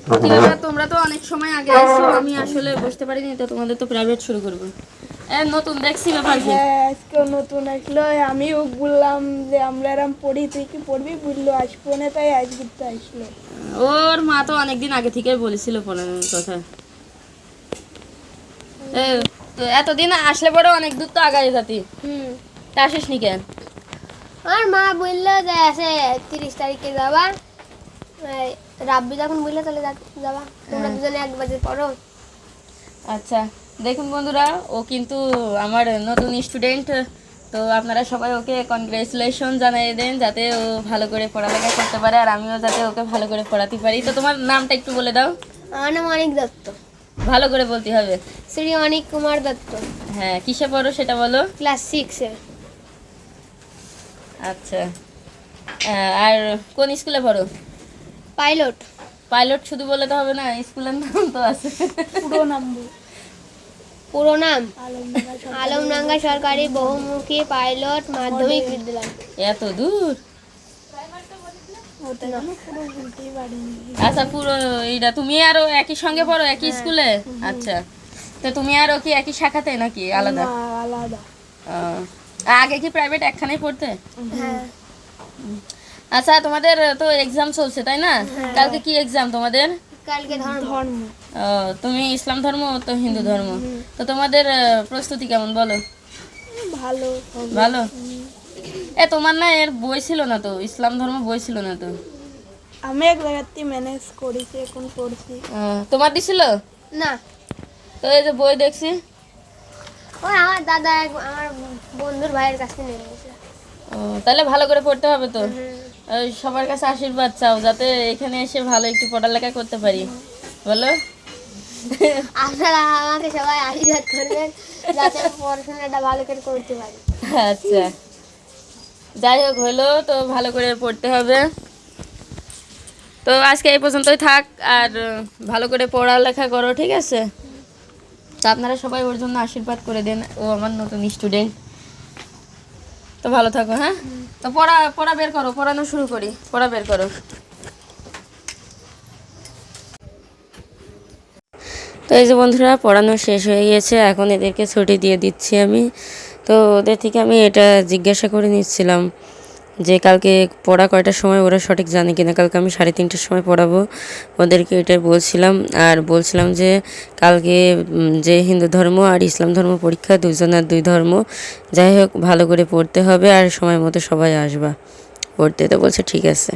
কি ব্যাপার, তোমরা তো অনেক সময় আগে আসছো, আমি আসলে বুঝতে পারিনি তো তোমাদের তো প্রাইভেট শুরু করবো। নতুন দেখছি ব্যাপার কি? হ্যাঁ, আজকেও নতুন আসলো। আমিও বললাম যে আমরা এরম পড়ি, তুই কি পড়বি? বললো আসবো না, তাই আজকে তো আসলো। ওর মা তো অনেকদিন আগে থেকেই বলেছিল পড়ানোর কথা। এ, তো এতদিন আসলে পরে অনেক দূর তো আগায় যাতি, তা আসিস নি কেন? আমার মা বললো যে আছে 30 তারিখে যাবা, রাব্বি যখন বললো তাহলে যাবা, তোমরা দুজনে 1 বাজে পড়ো। আচ্ছা, দেখুন বন্ধুরা, ও কিন্তু আমার নতুন স্টুডেন্ট, তো আপনারা সবাই ওকে কনগ্রেচুলেশন জানিয়ে দেন, যাতে ও ভালো করে পড়ালেখা করতে পারে আর আমিও যাতে ওকে ভালো করে পড়াতে পারি। তো তোমার নামটা একটু বলে দাও। আমার নাম অনিক দত্ত, ভালো করে বলতে হবে। শ্রী অনিক কুমার দত্ত, হ্যাঁ, কিসে পড়ো সেটা বলো। ক্লাস 6-এ। আচ্ছা, আর কোন স্কুলে পড়ো? পাইলট। পাইলট শুধু বলে তো হবে না, স্কুলের নাম তো আছে। পুরো নাম পুরো নাম আলমডাঙ্গা আলমডাঙ্গা সরকারি বহুমুখী পাইলট মাধ্যমিক বিদ্যালয়। এত দূর? ওটা না পুরো বলতেই পারিনি। আচ্ছা, পুরো এইটা তুমি আরো একই সঙ্গে পড়ো, একই স্কুলে? আচ্ছা, তো তুমি আরো কি একই শাখাতে নাকি আলাদা? না, আলাদা। আহ, আগে কি প্রাইভেট একখানেই পড়তে? হ্যাঁ, আচ্ছা, তোমাদের তো এক্সাম চলছে তাই না? কালকে কি এক্সাম তোমাদের? কালকে ধর্ম। তুমি ইসলাম ধর্ম, তো হিন্দু ধর্ম, তো তোমাদের প্রস্তুতি কেমন বলো? ভালো হবে। ভালো। তোমার না এর বই ছিল না তো, ইসলাম ধর্ম বই ছিল না তো? আমি এক জায়গাতে ম্যানেজ করেছি, এখন পড়ছি। তোমার দিছিল? না, তো এই যে বই দেখছি। ওই আমার দাদা আমার বন্ধুর ভাইয়ের কাছে নিয়ে নিয়েছে। তাহলে ভালো করে পড়তে হবে তো। সবার কাছে আশীর্বাদ চাও যাতে এখানে এসে ভালো একটু পড়ালেখা করতে পারি, বলো। আপনারা আমাকে সবাই আশীর্বাদ করবেন যাতে আমি পড়াশোনাটা ভালো করে করতে পারি। আচ্ছা, যাই হোক, হলো তো ভালো করে পড়তে হবে। তো আজকে এই পর্যন্তই থাক, আর ভালো করে পড়ালেখা করো, ঠিক আছে? তো আপনারা সবাই ওর জন্য আশীর্বাদ করে দেন, ও আমার নতুন স্টুডেন্ট। তো ভালো থাকো, হ্যাঁ? তো পড়া পড়া বের করো, পড়ানো শুরু করি, পড়া বের করো। তো এই যে বন্ধুরা, পড়ানো শেষ হয়ে গিয়েছে, এখন এদেরকে ছুটি দিয়ে দিচ্ছি আমি। তো ওদের থেকে আমি এটা জিজ্ঞাসা করে নিচ্ছিলাম যে কালকে পড়া কয়টার সময় ওরা সঠিক জানে কিনা। কালকে আমি 3:30টার সময় পড়াবো ওদেরকে, এটাই বলছিলাম। আর বলছিলাম যে কালকে যে হিন্দু ধর্ম আর ইসলাম ধর্ম পরীক্ষা, দুজনের 2 ধর্ম। যাই হোক, ভালো করে পড়তে হবে আর সময় মতো সবাই আসবা পড়তে। তো বলছে ঠিক আছে।